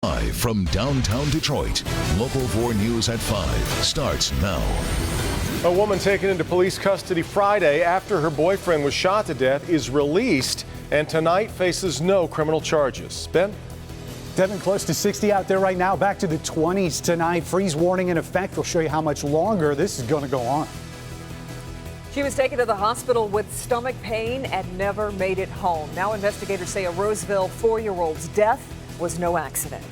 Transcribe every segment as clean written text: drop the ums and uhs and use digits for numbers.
Live from downtown Detroit, Local 4 News at 5 starts now. A woman taken into police custody Friday after her boyfriend was shot to death is released and tonight faces no criminal charges. Ben? Devin, close to 60 out there right now. Back to the 20s tonight. Freeze warning in effect. We'll show you how much longer this is going to go on. She was taken to the hospital with stomach pain and never made it home. Now investigators say a Roseville 4-year-old's death was no accident.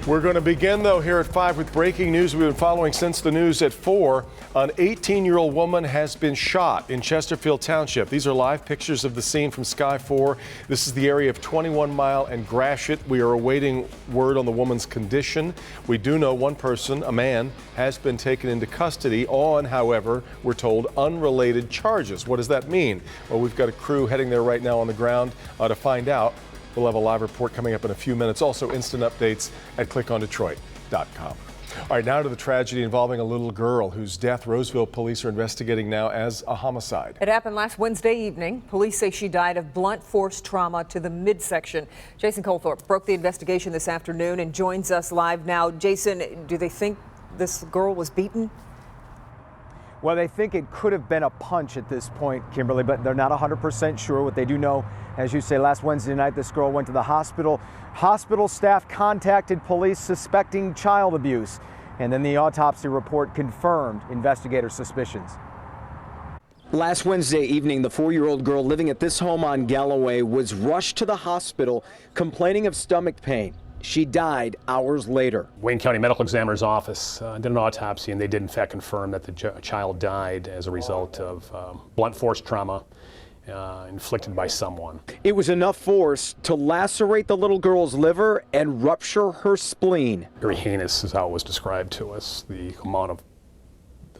We're going to begin, though, here at 5 with breaking news we've been following since the news at 4. An 18-year-old woman has been shot in Chesterfield Township. These are live pictures of the scene from Sky 4. This is the area of 21 Mile and Gratiot. We are awaiting word on the woman's condition. We do know one person, a man, has been taken into custody on, however, we're told, unrelated charges. What does that mean? Well, we've got a crew heading there right now on the ground to find out. We'll have a live report coming up in a few minutes. Also, instant updates at clickondetroit.com. All right, now to the tragedy involving a little girl whose death Roseville police are investigating now as a homicide. It happened last Wednesday evening. Police say she died of blunt force trauma to the midsection. Jason Colthorpe broke the investigation this afternoon and joins us live now. Jason, do they think this girl was beaten? Well, they think it could have been a punch at this point, Kimberly, but they're not 100% sure. What they do know, as you say, last Wednesday night, this girl went to the hospital. Hospital staff contacted police suspecting child abuse, and then the autopsy report confirmed investigators' suspicions. Last Wednesday evening, the 4-year-old girl living at this home on Galloway was rushed to the hospital complaining of stomach pain. She died hours later. Wayne County Medical Examiner's Office did an autopsy, and they did in fact confirm that the child died as a result of blunt force trauma inflicted by someone. It was enough force to lacerate the little girl's liver and rupture her spleen. Very heinous is how it was described to us. The amount of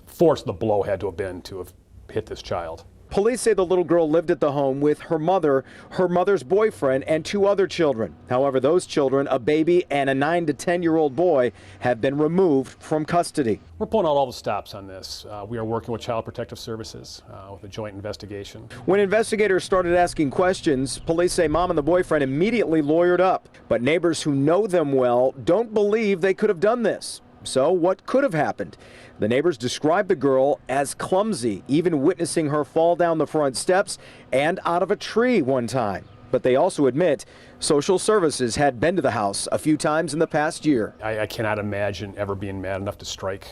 force the blow had to have been to have hit this child. Police say the little girl lived at the home with her mother, her mother's boyfriend, and 2 other children. However, those children, a baby and a 9 to 10-year-old boy, have been removed from custody. We're pulling out all the stops on this. We are working with Child Protective Services with a joint investigation. When investigators started asking questions, police say mom and the boyfriend immediately lawyered up. But neighbors who know them well don't believe they could have done this. So what could have happened? The neighbors described the girl as clumsy, even witnessing her fall down the front steps and out of a tree one time. But they also admit social services had been to the house a few times in the past year. I cannot imagine ever being mad enough to strike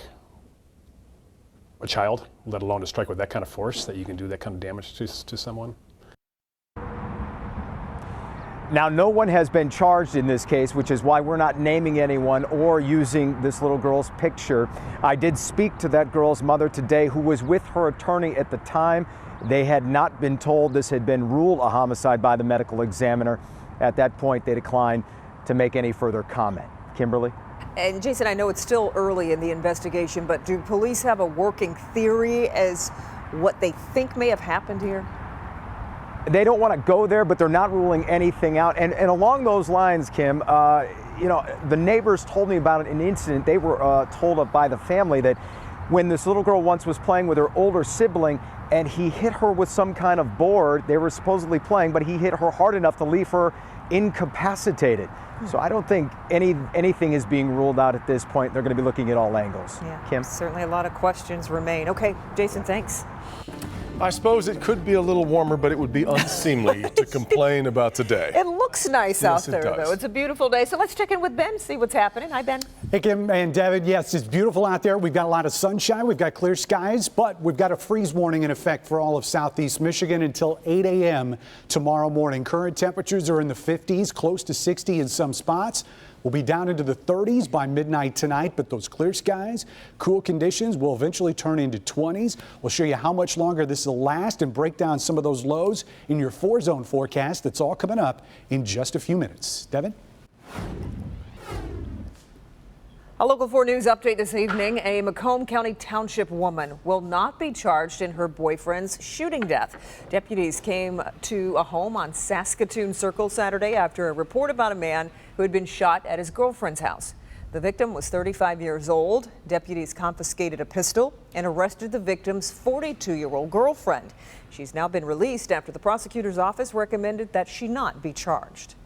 a child, let alone to strike with that kind of force, that you can do that kind of damage to someone. Now, no one has been charged in this case, which is why we're not naming anyone or using this little girl's picture. I did speak to that girl's mother today, who was with her attorney at the time. They had not been told this had been ruled a homicide by the medical examiner. At that point, they declined to make any further comment. Kimberly? And Jason, I know it's still early in the investigation, but do police have a working theory as what they think may have happened here? They don't want to go there, but they're not ruling anything out. And along those lines, Kim, you know, the neighbors told me about an incident. They were told by the family that when this little girl once was playing with her older sibling and he hit her with some kind of board, they were supposedly playing, but he hit her hard enough to leave her incapacitated. So I don't think anything is being ruled out at this point. They're going to be looking at all angles. Yeah, Kim? Certainly a lot of questions remain. Okay, Jason, thanks. I suppose it could be a little warmer, but it would be unseemly to complain about today. It looks nice out there, does. though. It's a beautiful day. So let's check in with Ben, see what's happening. Hi, Ben. Hey, Kim and David. Yes, it's beautiful out there. We've got a lot of sunshine. We've got clear skies, but we've got a freeze warning in effect for all of southeast Michigan until 8 a.m. tomorrow morning. Current temperatures are in the 50s, close to 60 in some spots. We'll be down into the 30s by midnight tonight, but those clear skies, cool conditions will eventually turn into 20s. We'll show you how much longer this will last and break down some of those lows in your 4-zone forecast. That's all coming up in just a few minutes. Devin? A Local 4 News update this evening. A Macomb County Township woman will not be charged in her boyfriend's shooting death. Deputies came to a home on Saskatoon Circle Saturday after a report about a man who had been shot at his girlfriend's house. The victim was 35 years old. Deputies confiscated a pistol and arrested the victim's 42-year-old girlfriend. She's now been released after the prosecutor's office recommended that she not be charged.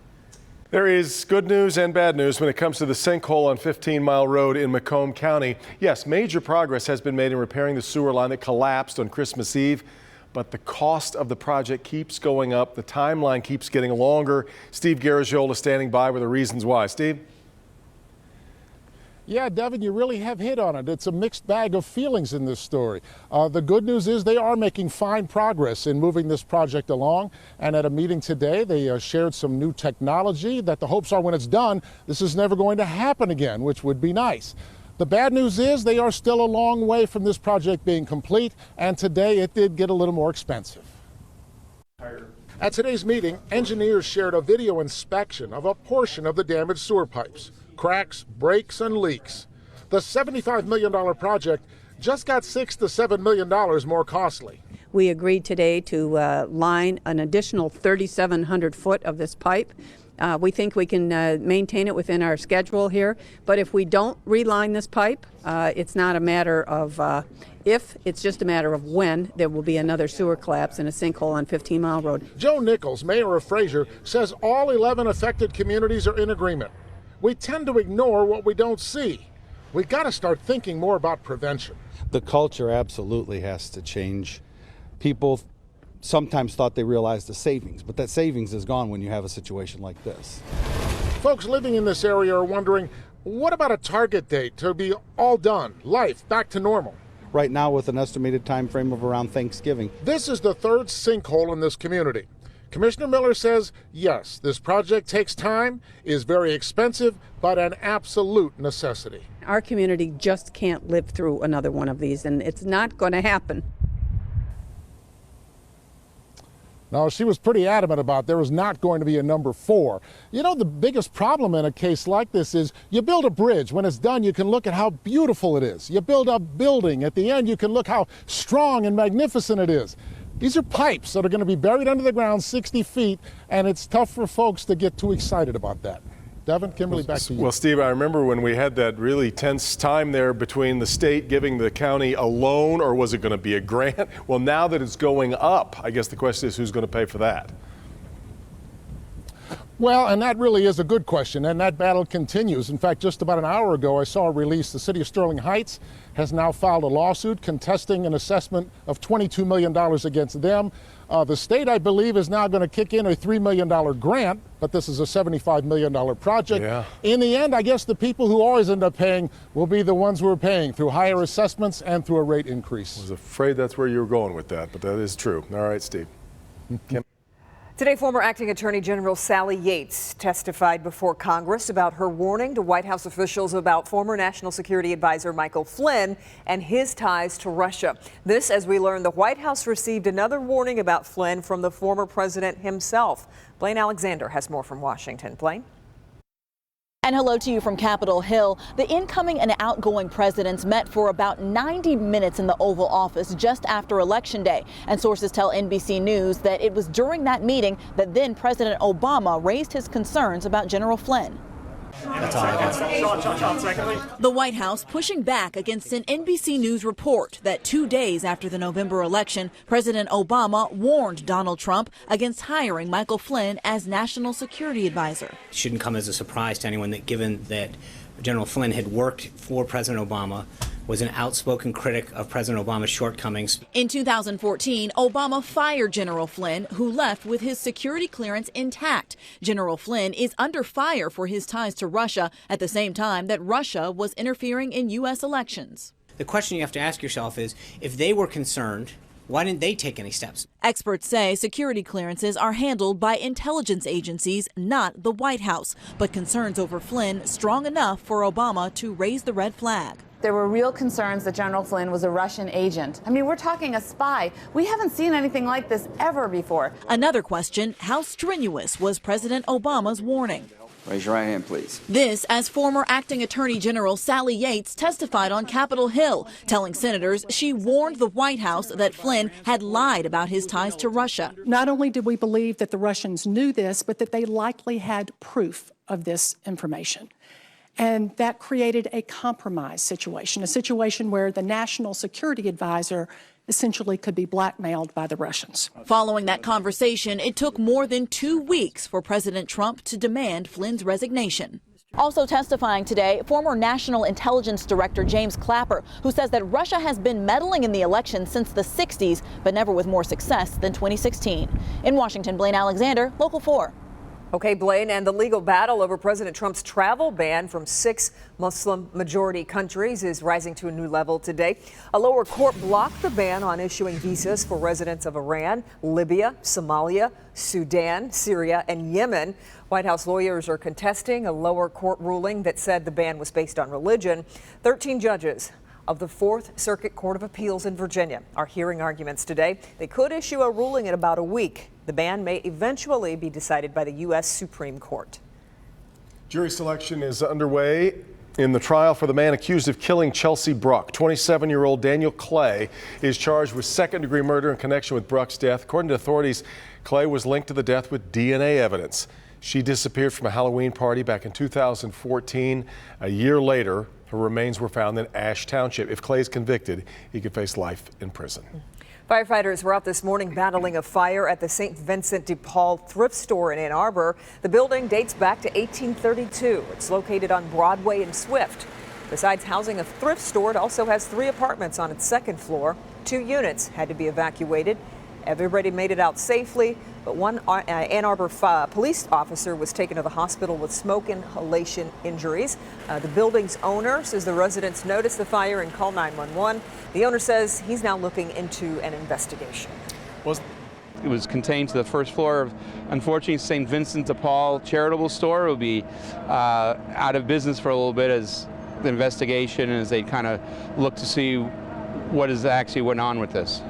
There is good news and bad news when it comes to the sinkhole on 15 Mile Road in Macomb County. Yes, major progress has been made in repairing the sewer line that collapsed on Christmas Eve, but the cost of the project keeps going up. The timeline keeps getting longer. Steve Garagiola standing by with the reasons why. Steve? Yeah, Devin, you really have hit on it. It's a mixed bag of feelings in this story. The good news is they are making fine progress in moving this project along. And at a meeting today, they shared some new technology that the hopes are when it's done, this is never going to happen again, which would be nice. The bad news is they are still a long way from this project being complete. And today it did get a little more expensive. At today's meeting, engineers shared a video inspection of a portion of the damaged sewer pipes. Cracks, breaks, and leaks. The $75 million project just got $6 to $7 million more costly. We agreed today to line an additional 3,700 foot of this pipe. We think we can maintain it within our schedule here, but if we don't reline this pipe, it's not a matter of if, it's just a matter of when there will be another sewer collapse in a sinkhole on 15 Mile Road. Joe Nichols, mayor of Fraser, says all 11 affected communities are in agreement. We tend to ignore what we don't see. We've got to start thinking more about prevention. The culture absolutely has to change. People sometimes thought they realized the savings, but that savings is gone when you have a situation like this. Folks living in this area are wondering, what about a target date to be all done, life back to normal? Right now, with an estimated time frame of around Thanksgiving. This is the third sinkhole in this community. Commissioner Miller says, yes, this project takes time, is very expensive, but an absolute necessity. Our community just can't live through another one of these, and it's not going to happen. No, she was pretty adamant about there was not going to be a number 4. You know, the biggest problem in a case like this is you build a bridge. When it's done, you can look at how beautiful it is. You build a building. At the end, you can look how strong and magnificent it is. These are pipes that are going to be buried under the ground 60 feet, and it's tough for folks to get too excited about that. Devin, Kimberly, back to you. Well, Steve, I remember when we had that really tense time there between the state giving the county a loan, or was it going to be a grant? Well, now that it's going up, I guess the question is who's going to pay for that? Well, and that really is a good question, and that battle continues. In fact, just about an hour ago, I saw a release. The city of Sterling Heights has now filed a lawsuit contesting an assessment of $22 million against them. The state, I believe, is now going to kick in a $3 million grant, but this is a $75 million project. Yeah. In the end, I guess the people who always end up paying will be the ones who are paying through higher assessments and through a rate increase. I was afraid that's where you were going with that, but that is true. All right, Steve. Kim? Today, former Acting Attorney General Sally Yates testified before Congress about her warning to White House officials about former National Security Advisor Michael Flynn and his ties to Russia. This, as we learned, the White House received another warning about Flynn from the former president himself. Blaine Alexander has more from Washington. Blaine? And hello to you from Capitol Hill. The incoming and outgoing presidents met for about 90 minutes in the Oval Office just after Election Day. And sources tell NBC News that it was during that meeting that then President Obama raised his concerns about General Flynn. That's all I got. The White House pushing back against an NBC News report that 2 days after the November election, President Obama warned Donald Trump against hiring Michael Flynn as National Security Advisor. It shouldn't come as a surprise to anyone that given that General Flynn had worked for President Obama, was an outspoken critic of President Obama's shortcomings. In 2014, Obama fired General Flynn, who left with his security clearance intact. General Flynn is under fire for his ties to Russia at the same time that Russia was interfering in U.S. elections. The question you have to ask yourself is, if they were concerned, why didn't they take any steps? Experts say security clearances are handled by intelligence agencies, not the White House. But concerns over Flynn strong enough for Obama to raise the red flag. There were real concerns that General Flynn was a Russian agent. I mean, we're talking a spy. We haven't seen anything like this ever before. Another question, how strenuous was President Obama's warning? Raise your right hand, please. This as former Acting Attorney General Sally Yates testified on Capitol Hill, telling senators she warned the White House that Flynn had lied about his ties to Russia. Not only did we believe that the Russians knew this, but that they likely had proof of this information. And that created a compromise situation, a situation where the national security advisor essentially could be blackmailed by the Russians. Following that conversation, it took more than 2 weeks for President Trump to demand Flynn's resignation. Also testifying today, former National Intelligence Director James Clapper, who says that Russia has been meddling in the election since the 60s, but never with more success than 2016. In Washington, Blaine Alexander, Local 4. Okay, Blaine, and the legal battle over President Trump's travel ban from 6 Muslim-majority countries is rising to a new level today. A lower court blocked the ban on issuing visas for residents of Iran, Libya, Somalia, Sudan, Syria, and Yemen. White House lawyers are contesting a lower court ruling that said the ban was based on religion. 13 judges of the Fourth Circuit Court of Appeals in Virginia are hearing arguments today. They could issue a ruling in about a week. The ban may eventually be decided by the U.S. Supreme Court. Jury selection is underway in the trial for the man accused of killing Chelsea Bruck. 27-year-old Daniel Clay is charged with second-degree murder in connection with Bruck's death. According to authorities, Clay was linked to the death with DNA evidence. She disappeared from a Halloween party back in 2014. A year later, her remains were found in Ashe Township. If Clay is convicted, he could face life in prison. Firefighters were out this morning battling a fire at the St. Vincent de Paul thrift store in Ann Arbor. The building dates back to 1832. It's located on Broadway and Swift. Besides housing a thrift store, it also has 3 apartments on its second floor. 2 units had to be evacuated. Everybody made it out safely, but one Ann Arbor police officer was taken to the hospital with smoke inhalation injuries. The building's owner says the residents noticed the fire and called 911. The owner says he's now looking into an investigation. It was contained to the first floor of, unfortunately, St. Vincent de Paul charitable store. It will be out of business for a little bit as the investigation, as they kind of look to see what is actually went on with this.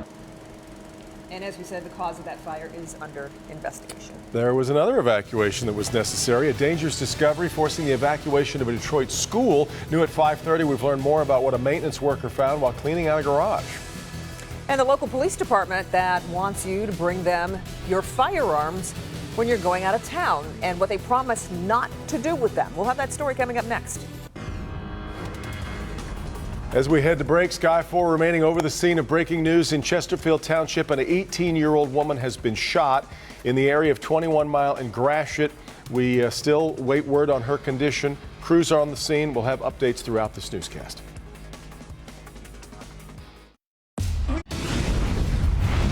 And as we said, the cause of that fire is under investigation. There was another evacuation that was necessary, a dangerous discovery forcing the evacuation of a Detroit school. New at 5:30, we've learned more about what a maintenance worker found while cleaning out a garage. And the local police department that wants you to bring them your firearms when you're going out of town and what they promise not to do with them. We'll have that story coming up next. As we head to break, Sky 4 remaining over the scene of breaking news in Chesterfield Township. An 18-year-old woman has been shot in the area of 21 Mile and Gratiot. We still wait word on her condition. Crews are on the scene. We'll have updates throughout this newscast.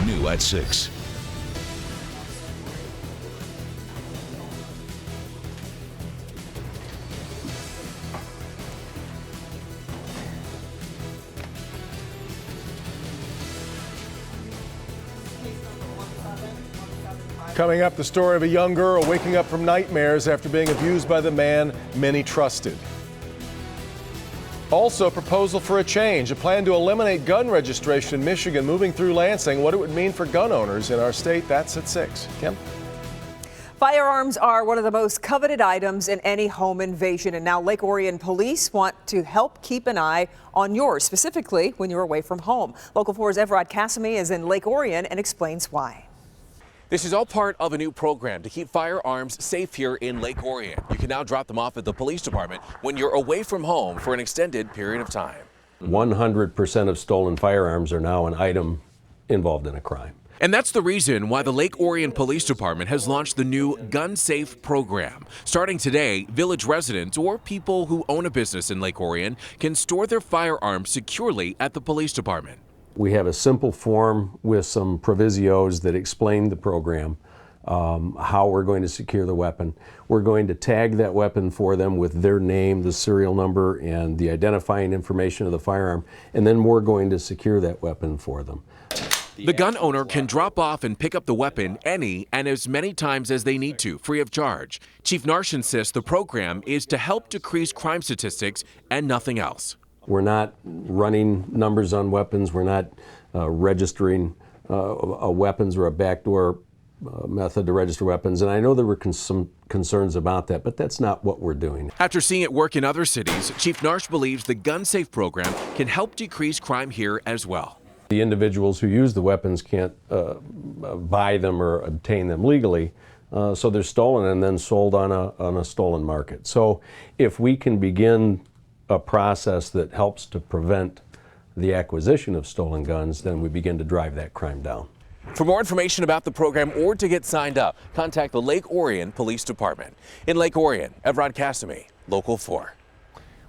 New at 6. Coming up, the story of a young girl waking up from nightmares after being abused by the man many trusted. Also, a proposal for a change, a plan to eliminate gun registration in Michigan moving through Lansing, what it would mean for gun owners in our state. That's at 6. Kim? Firearms are one of the most coveted items in any home invasion, and now Lake Orion police want to help keep an eye on yours, specifically when you're away from home. Local 4's Evrod Cassimy is in Lake Orion and explains why. This is all part of a new program to keep firearms safe here in Lake Orion. You can now drop them off at the police department when you're away from home for an extended period of time. 100% of stolen firearms are now an item involved in a crime. And that's the reason why the Lake Orion Police Department has launched the new Gun Safe program. Starting today, village residents or people who own a business in Lake Orion can store their firearms securely at the police department. We have a simple form with some provisos that explain the program, how we're going to secure the weapon. We're going to tag that weapon for them with their name, the serial number, and the identifying information of the firearm, and then we're going to secure that weapon for them. The gun owner can drop off and pick up the weapon any and as many times as they need to, free of charge. Chief Narsh insists the program is to help decrease crime statistics and nothing else. We're not running numbers on weapons. We're not registering weapons or a backdoor method to register weapons. And I know there were some concerns about that, but that's not what we're doing. After seeing it work in other cities, Chief Narsh believes the Gun Safe program can help decrease crime here as well. The individuals who use the weapons can't buy them or obtain them legally. So they're stolen and then sold on a stolen market. So if we can begin a process that helps to prevent the acquisition of stolen guns, then we begin to drive that crime down. For more information about the program or to get signed up, contact the Lake Orion Police Department. In Lake Orion, Evrod Cassamy, Local 4.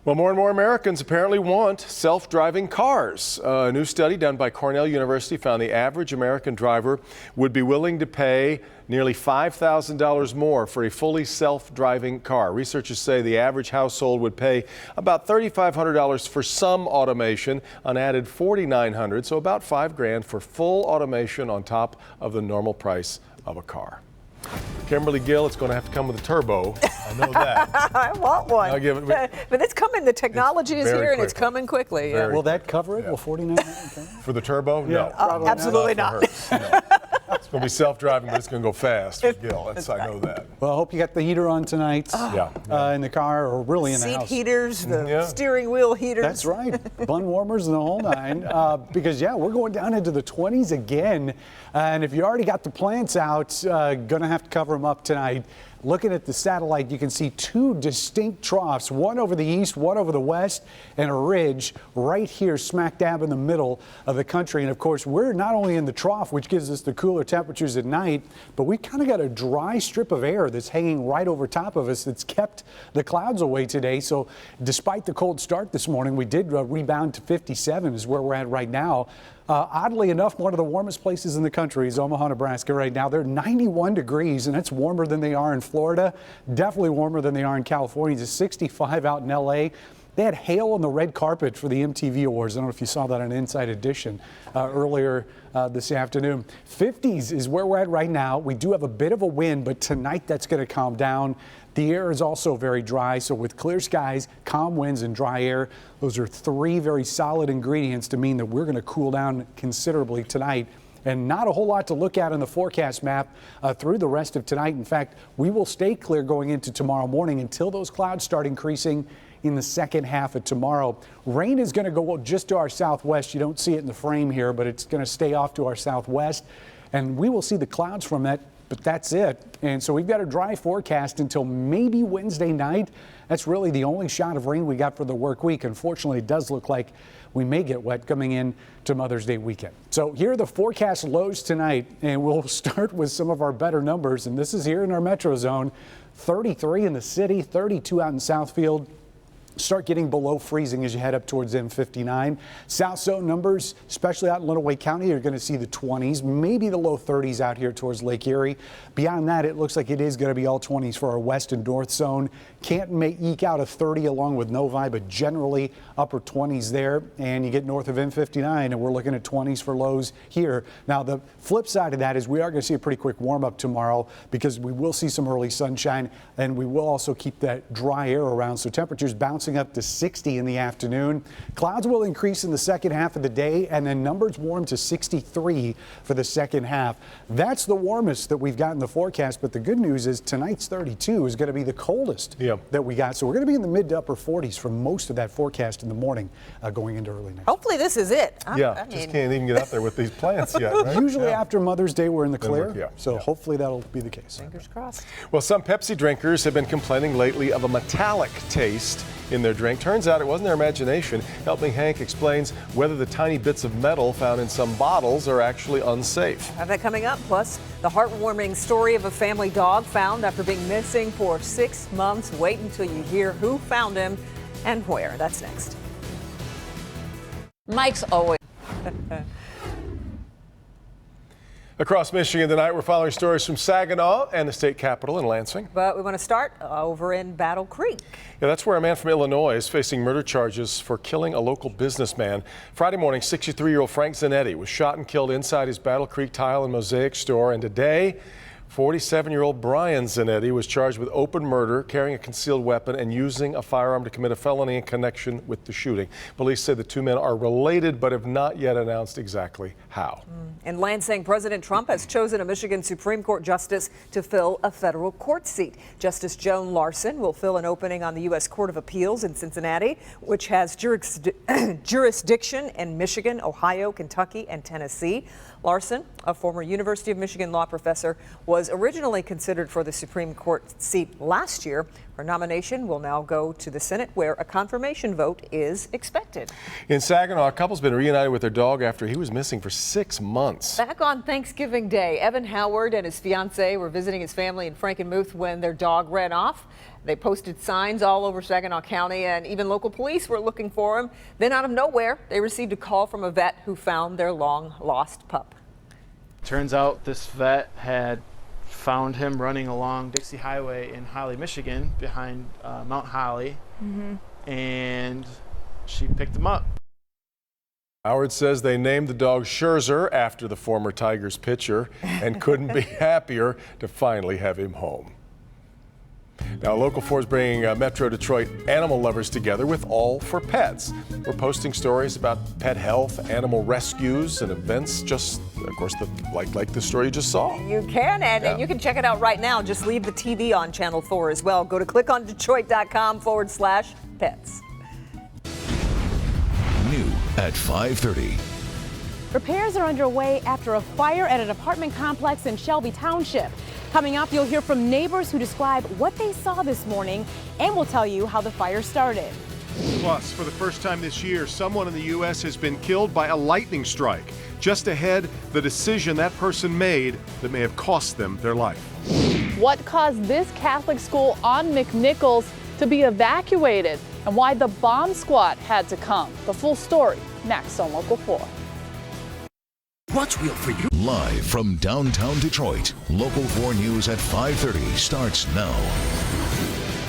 Well, more and more Americans apparently want self-driving cars. A new study done by Cornell University found the average American driver would be willing to pay nearly $5,000 more for a fully self-driving car. Researchers say the average household would pay about $3,500 for some automation, an added $4,900, so about $5,000 for full automation on top of the normal price of a car. Kimberly Gill, it's going to have to come with a turbo. I know that. I want one. I'll give it, but it's coming. The technology is here, and it's coming quickly. Yeah. Will that cover it? Will $4,900 for the turbo? Yeah, no. Absolutely not. No. It's going to be self-driving, but it's going to go fast with Gill. I know that. Well, I hope you got the heater on tonight in the car or really in the house. Seat heaters, the steering wheel heaters. That's right. Bun warmers and the whole nine. Because, we're going down into the 20s again. And if you already got the plants out, going to have to cover them up tonight. Looking at the satellite, you can see two distinct troughs, one over the east, one over the west, and a ridge right here smack dab in the middle of the country. And of course, we're not only in the trough, which gives us the cooler temperatures at night, but we kind of got a dry strip of air that's hanging right over top of us that's kept the clouds away today. So despite the cold start this morning, we did rebound to 57 is where we're at right now. Oddly enough, one of the warmest places in the country is Omaha, Nebraska right now. They're 91 degrees, and that's warmer than they are in Florida, definitely warmer than they are in California. It's 65 out in L.A. They had hail on the red carpet for the MTV Awards. I don't know if you saw that on Inside Edition earlier this afternoon. 50s is where we're at right now. We do have a bit of a wind, but tonight that's going to calm down. The air is also very dry, so with clear skies, calm winds, and dry air, those are three very solid ingredients to mean that we're going to cool down considerably tonight. And not a whole lot to look at in the forecast map through the rest of tonight. In fact, we will stay clear going into tomorrow morning until those clouds start increasing in the second half of tomorrow. Rain is going to go just to our southwest. You don't see it in the frame here, but it's going to stay off to our southwest. And we will see the clouds from that, but that's it. And so we've got a dry forecast until maybe Wednesday night. That's really the only shot of rain we got for the work week. Unfortunately, it does look like we may get wet coming in to Mother's Day weekend. So here are the forecast lows tonight, and we'll start with some of our better numbers. And this is here in our metro zone. 33 in the city, 32 out in Southfield. Start getting below freezing as you head up towards M59. South zone numbers, especially out in Lenawee County, you're going to see the 20s, maybe the low 30s out here towards Lake Erie. Beyond that, it looks like it is going to be all 20s for our west and north zone. Can't eke out a 30 along with Novi, but generally upper 20s there. And you get north of M59, and we're looking at 20s for lows here. Now, the flip side of that is we are going to see a pretty quick warm up tomorrow because we will see some early sunshine, and we will also keep that dry air around. So temperatures bouncing up to 60 in the afternoon. Clouds will increase in the second half of the day, and then numbers warm to 63 for the second half. That's the warmest that we've got in the forecast, but the good news is tonight's 32 is going to be the coldest that we got. So we're going to be in the mid to upper 40s for most of that forecast in the morning going into early next. Hopefully this is it. Just can't even get out there with these plants yet, right? Usually after Mother's Day we're in the clear, so hopefully that'll be the case. Fingers crossed. Well, some Pepsi drinkers have been complaining lately of a metallic taste in their drink. Turns out it wasn't their imagination. Help Me Hank explains whether the tiny bits of metal found in some bottles are actually unsafe. Have that coming up. Plus, the heartwarming story of a family dog found after being missing for 6 months. Wait until you hear who found him and where. That's next. Mike's always. Across Michigan tonight, we're following stories from Saginaw and the state capitol in Lansing. But we want to start over in Battle Creek. Yeah, that's where a man from Illinois is facing murder charges for killing a local businessman. Friday morning, 63-year-old Frank Zanetti was shot and killed inside his Battle Creek tile and mosaic store. And today, 47-year-old Brian Zanetti was charged with open murder, carrying a concealed weapon, and using a firearm to commit a felony in connection with the shooting. Police say the two men are related, but have not yet announced exactly how. In Lansing, President Trump has chosen a Michigan Supreme Court justice to fill a federal court seat. Justice Joan Larson will fill an opening on the U.S. Court of Appeals in Cincinnati, which has jurisdiction in Michigan, Ohio, Kentucky, and Tennessee. Larson, a former University of Michigan law professor, was originally considered for the Supreme Court seat last year. Her nomination will now go to the Senate, where a confirmation vote is expected. In Saginaw, a couple's been reunited with their dog after he was missing for 6 months. Back on Thanksgiving Day, Evan Howard and his fiancee were visiting his family in Frankenmuth when their dog ran off. They posted signs all over Saginaw County, and even local police were looking for him. Then out of nowhere, they received a call from a vet who found their long-lost pup. Turns out this vet had found him running along Dixie Highway in Holly, Michigan, behind Mount Holly, and she picked him up. Howard says they named the dog Scherzer after the former Tigers pitcher and couldn't be happier to finally have him home. Now, Local 4 is bringing Metro Detroit animal lovers together with All for Pets. We're posting stories about pet health, animal rescues, and events, just, of course, like the story you just saw. You can, and you can check it out right now. Just leave the TV on Channel 4 as well. Go to clickondetroit.com/pets. New at 5:30. Repairs are underway after a fire at an apartment complex in Shelby Township. Coming up, you'll hear from neighbors who describe what they saw this morning, and we'll tell you how the fire started. Plus, for the first time this year, someone in the U.S. has been killed by a lightning strike. Just ahead, the decision that person made that may have cost them their life. What caused this Catholic school on McNichols to be evacuated, and why the bomb squad had to come. The full story next on Local 4. What's real for you? Live from downtown Detroit, Local 4 News at 5:30 starts now.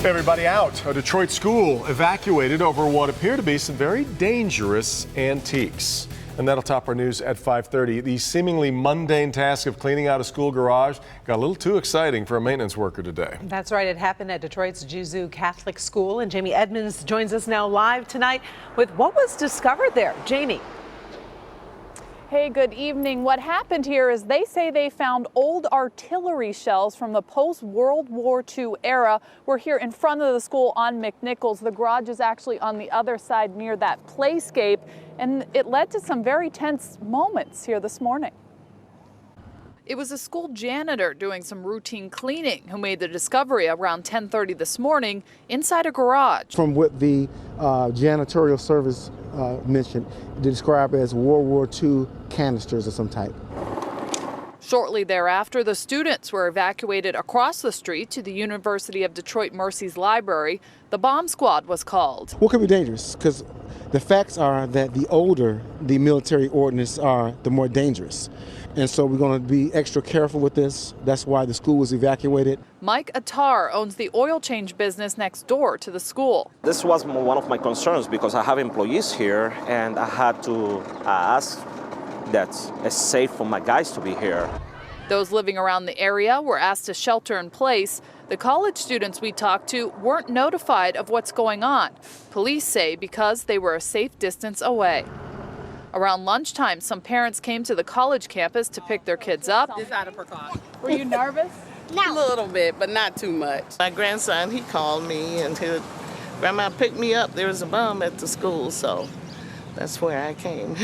Everybody out. A Detroit school evacuated over what appear to be some very dangerous antiques. And that'll top our news at 5:30. The seemingly mundane task of cleaning out a school garage got a little too exciting for a maintenance worker today. That's right. It happened at Detroit's Juzu Catholic School. And Jamie Edmonds joins us now live tonight with what was discovered there. Jamie. Hey, good evening. What happened here is they say they found old artillery shells from the post-World War II era. We're here in front of the school on McNichols. The garage is actually on the other side near that playscape, and it led to some very tense moments here this morning. It was a school janitor doing some routine cleaning who made the discovery around 10:30 this morning inside a garage. From what the janitorial service mentioned, described as World War II canisters of some type. Shortly thereafter, the students were evacuated across the street to the University of Detroit Mercy's library. The bomb squad was called. What could be dangerous? Because the facts are that the older the military ordnance are, the more dangerous. And so we're going to be extra careful with this. That's why the school was evacuated. Mike Attar owns the oil change business next door to the school. This was one of my concerns because I have employees here and I had to ask that it's safe for my guys to be here. Those living around the area were asked to shelter in place. The college students we talked to weren't notified of what's going on. Police say because they were a safe distance away. Around lunchtime, some parents came to the college campus to pick their kids up. Just out of precaution. Were you nervous? A little bit, but not too much. My grandson, he called me and said, Grandma picked me up. There was a bomb at the school, so that's where I came.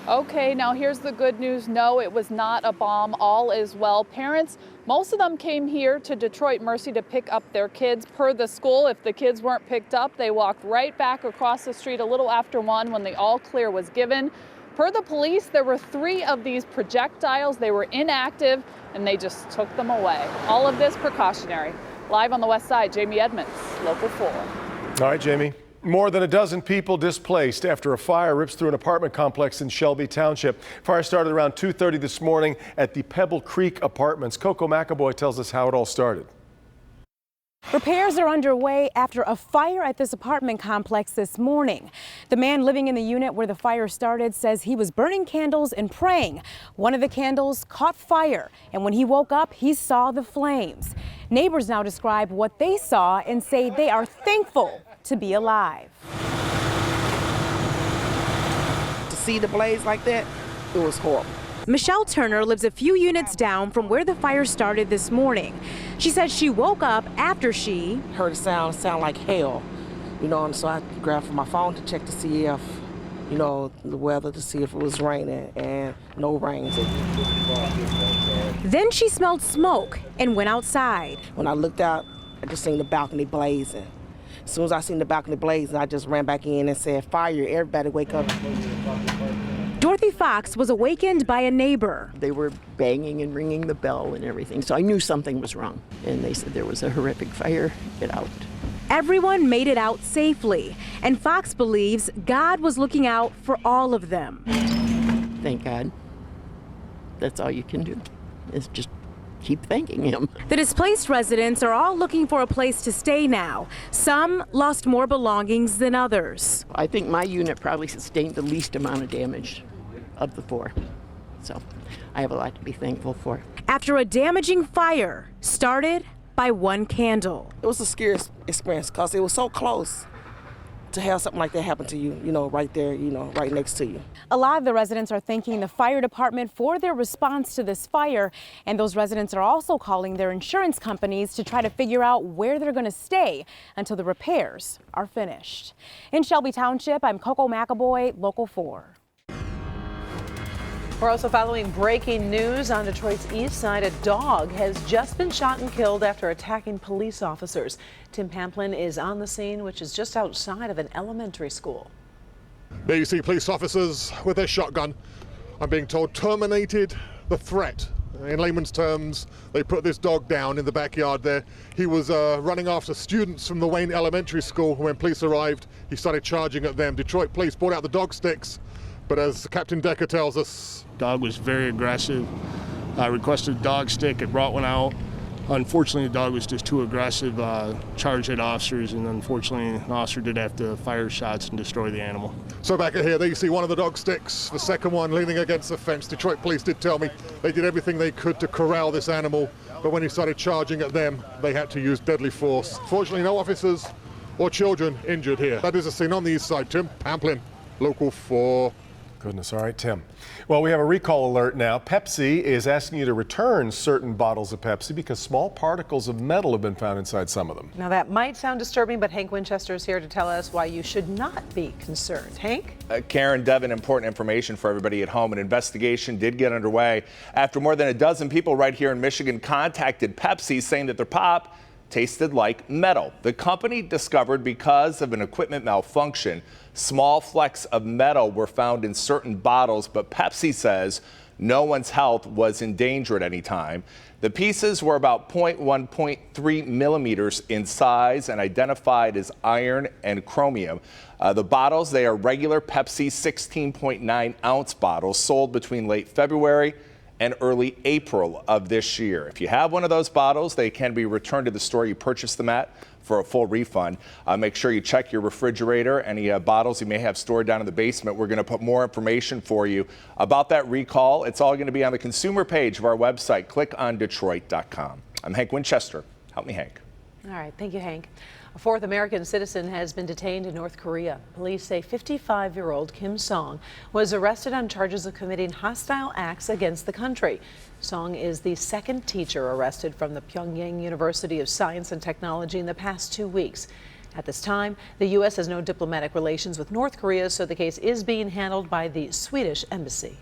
Okay, now here's the good news. No, it was not a bomb. All is well. Parents, most of them came here to Detroit Mercy to pick up their kids. Per the school, if the kids weren't picked up, they walked right back across the street a little after 1 when the all clear was given. Per the police, there were 3 of these projectiles. They were inactive and they just took them away. All of this precautionary. Live on the west side, Jamie Edmonds, Local 4. All right, Jamie. More than a dozen people displaced after a fire rips through an apartment complex in Shelby Township. Fire started around 2:30 this morning at the Pebble Creek Apartments. Coco McAvoy tells us how it all started. Repairs are underway after a fire at this apartment complex this morning. The man living in the unit where the fire started says he was burning candles and praying. One of the candles caught fire, and when he woke up, he saw the flames. Neighbors now describe what they saw and say they are thankful to be alive. To see the blaze like that, it was horrible. Michelle Turner lives a few units down from where the fire started this morning. She says she woke up after she Heard a sound like hell, you know, and so I grabbed for my phone to check to see if you know, the weather to see if it was raining, and no rain. Then she smelled smoke and went outside. When I looked out, I just seen the balcony blazing. As soon as I seen the balcony blazing, I just ran back in and said, "Fire, everybody wake up." Dorothy Fox was awakened by a neighbor. They were banging and ringing the bell and everything, so I knew something was wrong. And they said there was a horrific fire, get out. Everyone made it out safely, and Fox believes God was looking out for all of them. Thank God. That's all you can do, is just keep thanking him. The displaced residents are all looking for a place to stay now. Some lost more belongings than others. I think my unit probably sustained the least amount of damage of the 4. So I have a lot to be thankful for. After a damaging fire started by one candle. It was a scary experience because it was so close to have something like that happen to you, you know, right there, you know, right next to you. A lot of the residents are thanking the fire department for their response to this fire, and those residents are also calling their insurance companies to try to figure out where they're going to stay until the repairs are finished. In Shelby Township, I'm Coco McAvoy, Local 4. We're also following breaking news on Detroit's east side. A dog has just been shot and killed after attacking police officers. Tim Pamplin is on the scene, which is just outside of an elementary school. There you see police officers with their shotgun. I'm being told terminated the threat. In layman's terms, they put this dog down in the backyard there. He was running after students from the Wayne Elementary School. When police arrived, he started charging at them. Detroit police brought out the dog sticks, but as Captain Decker tells us, dog was very aggressive. I requested a dog stick, it brought one out. Unfortunately, the dog was just too aggressive, charged at officers, and unfortunately, an officer did have to fire shots and destroy the animal. So back here, there you see one of the dog sticks, the second one leaning against the fence. Detroit police did tell me they did everything they could to corral this animal, but when he started charging at them, they had to use deadly force. Fortunately, no officers or children injured here. That is the scene on the east side. Tim Pamplin, Local 4. Goodness. All right, Tim. Well, we have a recall alert now. Pepsi is asking you to return certain bottles of Pepsi because small particles of metal have been found inside some of them. Now that might sound disturbing, but Hank Winchester is here to tell us why you should not be concerned. Hank? Karen, Devin, important information for everybody at home. An investigation did get underway after more than a dozen people right here in Michigan contacted Pepsi saying that their pop tasted like metal. The company discovered because of an equipment malfunction, small flecks of metal were found in certain bottles, but Pepsi says no one's health was in danger at any time. The pieces were about 0.1, 0.3 millimeters in size and identified as iron and chromium. The bottles, they are regular Pepsi 16.9 ounce bottles sold between late February and early April of this year. If you have one of those bottles, they can be returned to the store you purchased them at for a full refund. Make sure you check your refrigerator, any bottles you may have stored down in the basement. We're going to put more information for you about that recall. It's all going to be on the consumer page of our website. Click on Detroit.com. I'm Hank Winchester. Help me, Hank. All right. Thank you, Hank. A fourth American citizen has been detained in North Korea. Police say 55-year-old Kim Song was arrested on charges of committing hostile acts against the country. Song is the second teacher arrested from the Pyongyang University of Science and Technology in the past 2 weeks. At this time, the U.S. has no diplomatic relations with North Korea, so the case is being handled by the Swedish embassy.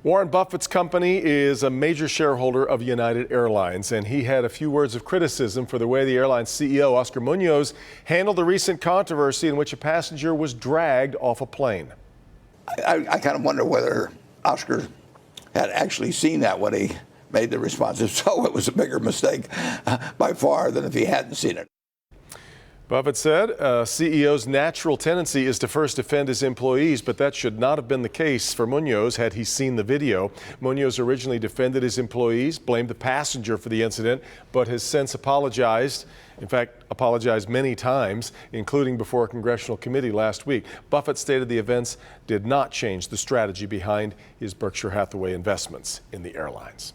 Warren Buffett's company is a major shareholder of United Airlines, and he had a few words of criticism for the way the airline's CEO, Oscar Munoz, handled the recent controversy in which a passenger was dragged off a plane. I kind of wonder whether Oscar had actually seen that when he made the response. If so, it was a bigger mistake by far than if he hadn't seen it. Buffett said a CEO's natural tendency is to first defend his employees, but that should not have been the case for Munoz had he seen the video. Munoz originally defended his employees, blamed the passenger for the incident, but has since apologized. In fact, apologized many times, including before a congressional committee last week. Buffett stated the events did not change the strategy behind his Berkshire Hathaway investments in the airlines.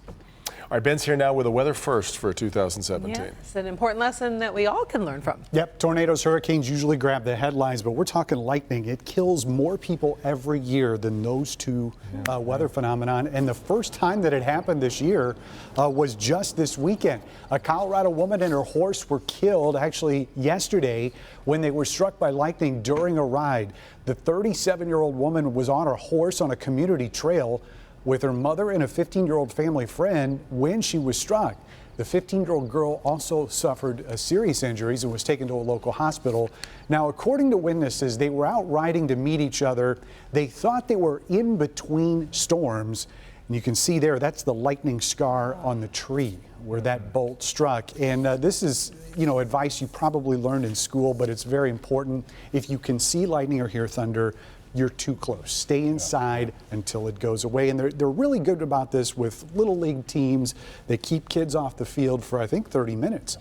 All right, Ben's here now with a weather first for 2017. Yeah, it's an important lesson that we all can learn from. Yep, tornadoes, hurricanes usually grab the headlines, but we're talking lightning. It kills more people every year than those two weather phenomenon. And the first time that it happened this year was just this weekend. A Colorado woman and her horse were killed actually yesterday when they were struck by lightning during a ride. The 37-year-old woman was on her horse on a community trail with her mother and a 15-year-old family friend when she was struck. The 15-year-old girl also suffered serious injuries and was taken to a local hospital. Now, according to witnesses, they were out riding to meet each other. They thought they were in between storms. And you can see there, that's the lightning scar on the tree where that bolt struck. And this is, advice you probably learned in school, but it's very important. If you can see lightning or hear thunder, you're too close. Stay inside until it goes away. And they're really good about this with little league teams. They keep kids off the field for, I think, 30 minutes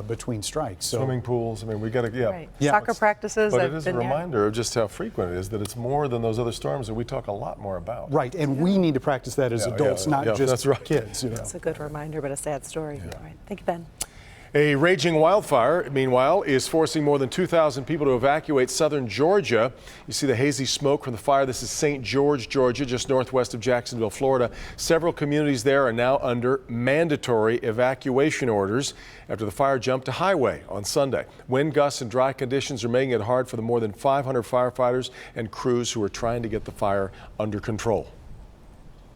between strikes. So, swimming pools. I mean, we got to, Right. Soccer practices. But it is a reminder of just how frequent it is, that it's more than those other storms that we talk a lot more about. Right. And we need to practice that as adults, not just that's right. kids. That's a good reminder, but a sad story. All right. Thank you, Ben. A raging wildfire, meanwhile, is forcing more than 2,000 people to evacuate southern Georgia. You see the hazy smoke from the fire. This is St. George, Georgia, just northwest of Jacksonville, Florida. Several communities there are now under mandatory evacuation orders after the fire jumped to highway on Sunday. Wind gusts and dry conditions are making it hard for the more than 500 firefighters and crews who are trying to get the fire under control.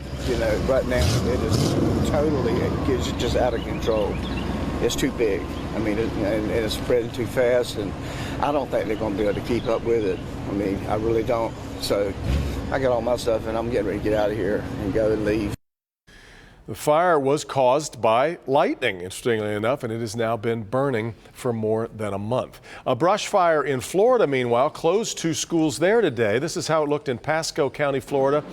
Right now it is totally, it's just out of control. It's too big. I mean, and it's spreading too fast, and I don't think they're going to be able to keep up with it. I mean, I really don't. So I got all my stuff, and I'm getting ready to get out of here and go and leave. The fire was caused by lightning, interestingly enough, and it has now been burning for more than a month. A brush fire in Florida, meanwhile, closed 2 schools there today. This is how it looked in Pasco County, Florida.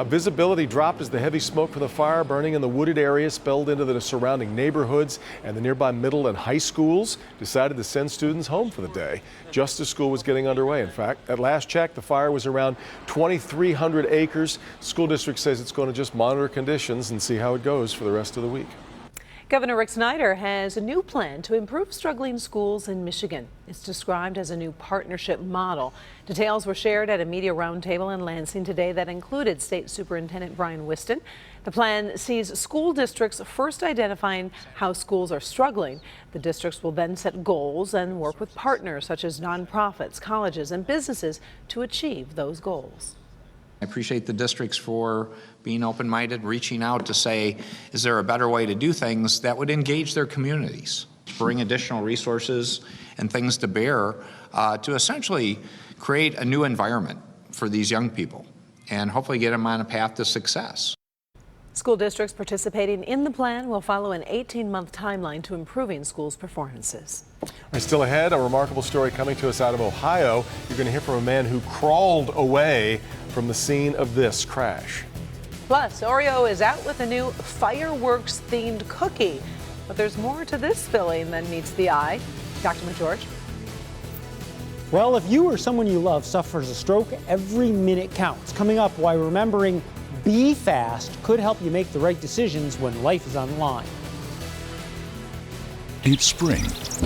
Visibility dropped as the heavy smoke from the fire burning in the wooded area spilled into the surrounding neighborhoods, and the nearby middle and high schools decided to send students home for the day, just as school was getting underway. In fact, at last check, the fire was around 2,300 acres. School district says it's going to just monitor conditions and see how it goes for the rest of the week. Governor Rick Snyder has a new plan to improve struggling schools in Michigan. It's described as a new partnership model. Details were shared at a media roundtable in Lansing today that included State Superintendent Brian Whiston. The plan sees school districts first identifying how schools are struggling. The districts will then set goals and work with partners such as nonprofits, colleges, and businesses to achieve those goals. I appreciate the districts for being open-minded, reaching out to say, is there a better way to do things that would engage their communities, bring additional resources and things to bear to essentially create a new environment for these young people and hopefully get them on a path to success. School districts participating in the plan will follow an 18-month timeline to improving schools' performances. Still ahead, a remarkable story coming to us out of Ohio. You're going to hear from a man who crawled away from the scene of this crash. Plus, Oreo is out with a new fireworks-themed cookie. But there's more to this filling than meets the eye. Dr. McGeorge. Well, if you or someone you love suffers a stroke, every minute counts. Coming up, why remembering Be Fast could help you make the right decisions when life is on the line. It's spring.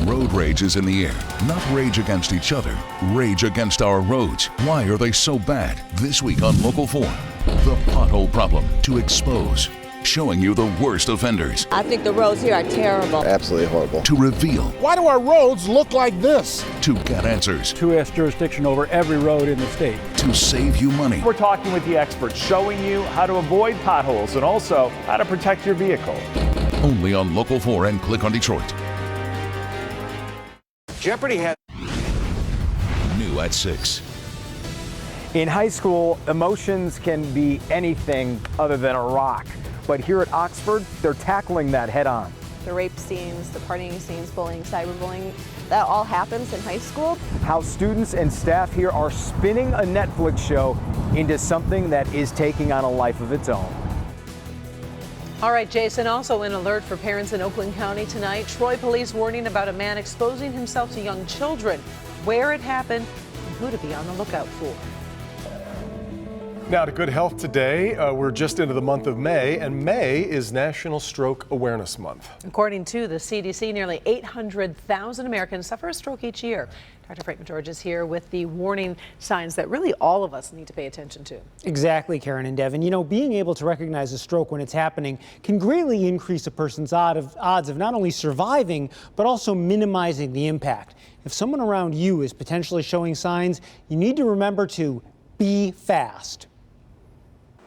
Road rage is in the air. Not rage against each other, rage against our roads. Why are they so bad? This week on Local 4, the pothole problem to expose. Showing you the worst offenders. I think the roads here are terrible. Absolutely horrible. To reveal. Why do our roads look like this? To get answers. 2S jurisdiction over every road in the state. To save you money. We're talking with the experts, showing you how to avoid potholes and also how to protect your vehicle. Only on Local 4 and Click on Detroit. Jeopardy has new at 6. In high school, emotions can be anything other than a rock. But here at Oxford, they're tackling that head on. The rape scenes, the partying scenes, bullying, cyberbullying, that all happens in high school. How students and staff here are spinning a Netflix show into something that is taking on a life of its own. All right, Jason, also an alert for parents in Oakland County tonight. Troy police warning about a man exposing himself to young children, where it happened, and who to be on the lookout for. Now to good health today. We're just into the month of May, and May is National Stroke Awareness Month. According to the CDC, nearly 800,000 Americans suffer a stroke each year. Dr. Frank George is here with the warning signs that really all of us need to pay attention to. Exactly, Karen and Devin. You know, being able to recognize a stroke when it's happening can greatly increase a person's odds of not only surviving, but also minimizing the impact. If someone around you is potentially showing signs, you need to remember to be fast.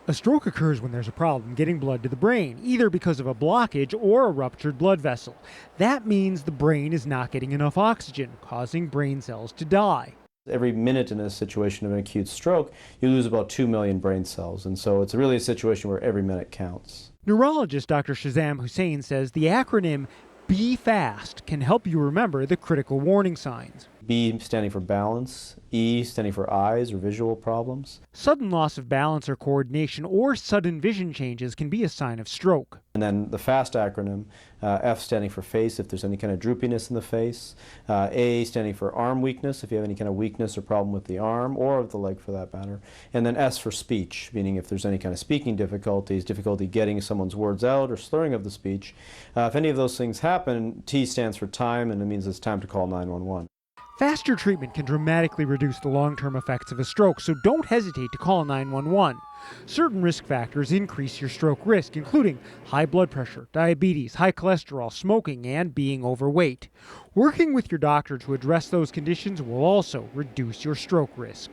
A stroke occurs when there's a problem getting blood to the brain, either because of a blockage or a ruptured blood vessel. That means the brain is not getting enough oxygen, causing brain cells to die. Every minute in a situation of an acute stroke, you lose about 2 million brain cells, and so it's really a situation where every minute counts. Neurologist Dr. Shazam Hussain says the acronym Be Fast can help you remember the critical warning signs. B standing for balance, E standing for eyes or visual problems. Sudden loss of balance or coordination or sudden vision changes can be a sign of stroke. And then the FAST acronym, F standing for face if there's any kind of droopiness in the face, A standing for arm weakness if you have any kind of weakness or problem with the arm or of the leg for that matter, and then S for speech, meaning if there's any kind of speaking difficulties, difficulty getting someone's words out or slurring of the speech. If any of those things happen, T stands for time, and it means it's time to call 911. Faster treatment can dramatically reduce the long-term effects of a stroke, so don't hesitate to call 911. Certain risk factors increase your stroke risk, including high blood pressure, diabetes, high cholesterol, smoking, and being overweight. Working with your doctor to address those conditions will also reduce your stroke risk.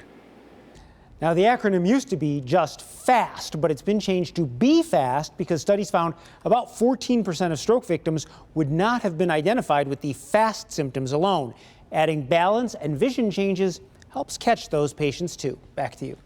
Now, the acronym used to be just FAST, but it's been changed to Be Fast because studies found about 14% of stroke victims would not have been identified with the FAST symptoms alone. Adding balance and vision changes helps catch those patients too. Back to you.